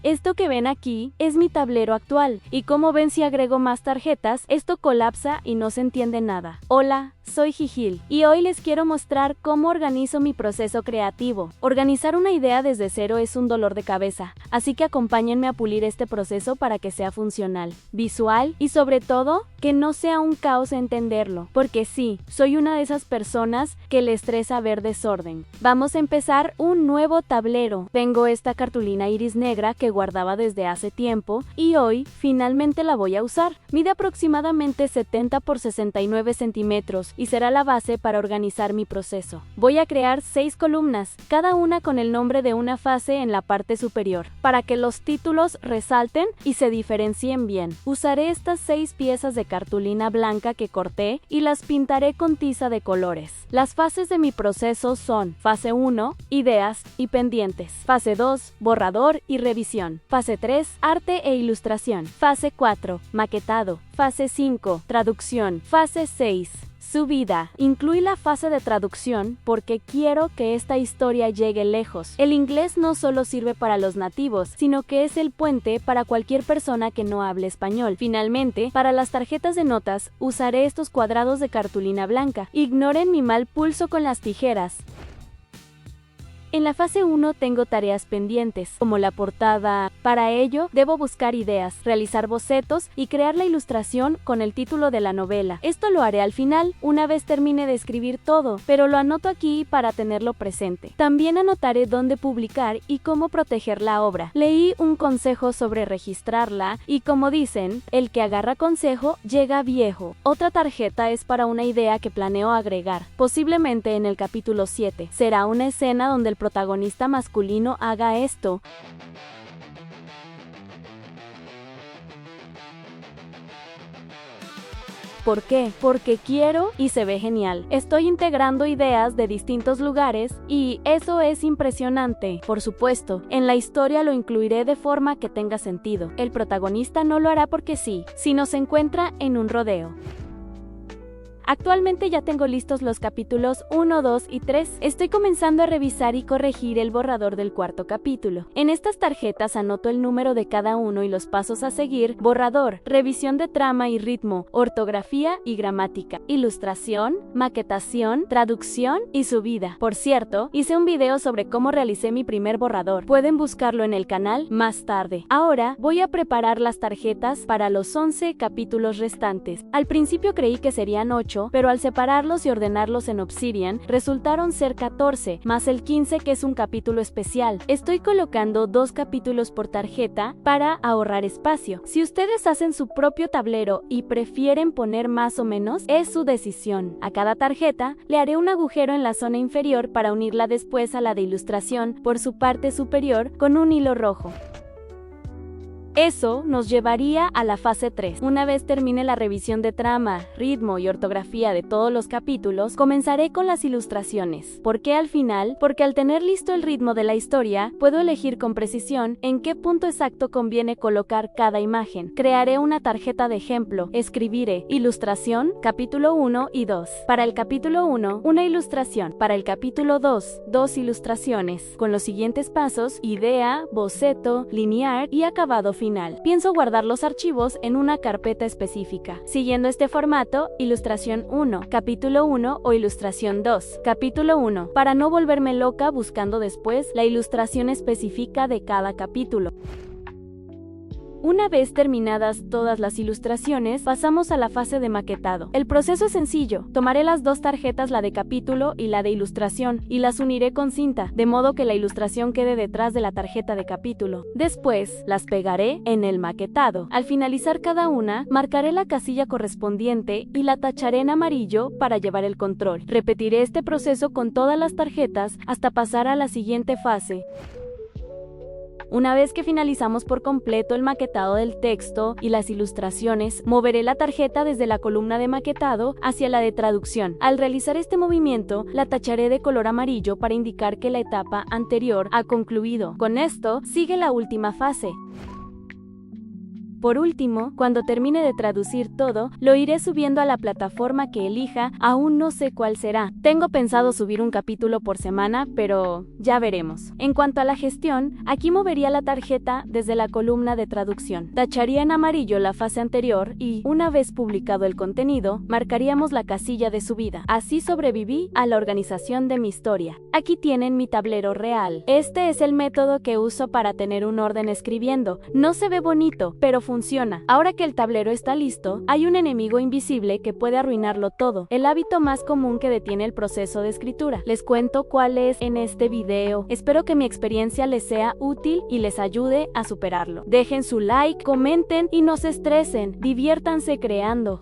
Esto que ven aquí es mi tablero actual, y como ven si agrego más tarjetas, esto colapsa y no se entiende nada. Hola, soy Gigil, y hoy les quiero mostrar cómo organizo mi proceso creativo. Organizar una idea desde cero es un dolor de cabeza, así que acompáñenme a pulir este proceso para que sea funcional, visual y sobre todo, que no sea un caos entenderlo, porque sí, soy una de esas personas que le estresa ver desorden. Vamos a empezar un nuevo tablero. Tengo esta cartulina iris negra que guardaba desde hace tiempo y hoy finalmente la voy a usar. Mide aproximadamente 70 por 69 centímetros y será la base para organizar mi proceso. Voy a crear 6 columnas, cada una con el nombre de una fase en la parte superior, para que los títulos resalten y se diferencien bien. Usaré estas 6 piezas de cartulina blanca que corté y las pintaré con tiza de colores. Las fases de mi proceso son: fase 1, ideas y pendientes; fase 2, borrador y revisión; fase 3, arte e ilustración; fase 4, maquetado; fase 5, traducción; fase 6, subida. Incluí la fase de traducción porque quiero que esta historia llegue lejos. El inglés no solo sirve para los nativos, sino que es el puente para cualquier persona que no hable español. Finalmente, para las tarjetas de notas, usaré estos cuadrados de cartulina blanca. Ignoren mi mal pulso con las tijeras. En la fase 1 tengo tareas pendientes, como la portada. Para ello, debo buscar ideas, realizar bocetos y crear la ilustración con el título de la novela. Esto lo haré al final, una vez termine de escribir todo, pero lo anoto aquí para tenerlo presente. También anotaré dónde publicar y cómo proteger la obra. Leí un consejo sobre registrarla y, como dicen, el que agarra consejo llega viejo. Otra tarjeta es para una idea que planeo agregar, posiblemente en el capítulo 7. Será una escena donde el protagonista masculino haga esto. ¿Por qué? Porque quiero y se ve genial. Estoy integrando ideas de distintos lugares y eso es impresionante. Por supuesto, en la historia lo incluiré de forma que tenga sentido. El protagonista no lo hará porque sí, sino se encuentra en un rodeo. Actualmente ya tengo listos los capítulos 1, 2 y 3. Estoy comenzando a revisar y corregir el borrador del cuarto capítulo. En estas tarjetas anoto el número de cada uno y los pasos a seguir: borrador, revisión de trama y ritmo, ortografía y gramática, ilustración, maquetación, traducción y subida. Por cierto, hice un video sobre cómo realicé mi primer borrador. Pueden buscarlo en el canal más tarde. Ahora voy a preparar las tarjetas para los 11 capítulos restantes. Al principio creí que serían 8, pero al separarlos y ordenarlos en Obsidian, resultaron ser 14, más el 15 que es un capítulo especial. Estoy colocando 2 capítulos por tarjeta para ahorrar espacio. Si ustedes hacen su propio tablero y prefieren poner más o menos, es su decisión. A cada tarjeta le haré un agujero en la zona inferior para unirla después a la de ilustración por su parte superior con un hilo rojo. Eso nos llevaría a la fase 3. Una vez termine la revisión de trama, ritmo y ortografía de todos los capítulos, comenzaré con las ilustraciones. ¿Por qué al final? Porque al tener listo el ritmo de la historia, puedo elegir con precisión en qué punto exacto conviene colocar cada imagen. Crearé una tarjeta de ejemplo. Escribiré: ilustración, capítulo 1 y 2. Para el capítulo 1, una ilustración. Para el capítulo 2, 2 ilustraciones. Con los siguientes pasos: idea, boceto, linear y acabado final. Pienso guardar los archivos en una carpeta específica. Siguiendo este formato: ilustración 1, capítulo 1 o ilustración 2, capítulo 1, para no volverme loca buscando después la ilustración específica de cada capítulo. Una vez terminadas todas las ilustraciones, pasamos a la fase de maquetado. El proceso es sencillo. Tomaré las 2 tarjetas, la de capítulo y la de ilustración, y las uniré con cinta, de modo que la ilustración quede detrás de la tarjeta de capítulo. Después, las pegaré en el maquetado. Al finalizar cada una, marcaré la casilla correspondiente y la tacharé en amarillo para llevar el control. Repetiré este proceso con todas las tarjetas hasta pasar a la siguiente fase. Una vez que finalizamos por completo el maquetado del texto y las ilustraciones, moveré la tarjeta desde la columna de maquetado hacia la de traducción. Al realizar este movimiento, la tacharé de color amarillo para indicar que la etapa anterior ha concluido. Con esto, sigue la última fase. Por último, cuando termine de traducir todo, lo iré subiendo a la plataforma que elija, aún no sé cuál será. Tengo pensado subir un capítulo por semana, pero ya veremos. En cuanto a la gestión, aquí movería la tarjeta desde la columna de traducción. Tacharía en amarillo la fase anterior y, una vez publicado el contenido, marcaríamos la casilla de subida. Así sobreviví a la organización de mi historia. Aquí tienen mi tablero real. Este es el método que uso para tener un orden escribiendo. No se ve bonito, pero funciona. Ahora que el tablero está listo, hay un enemigo invisible que puede arruinarlo todo, el hábito más común que detiene el proceso de escritura. Les cuento cuál es en este video. Espero que mi experiencia les sea útil y les ayude a superarlo. Dejen su like, comenten y no se estresen. Diviértanse creando.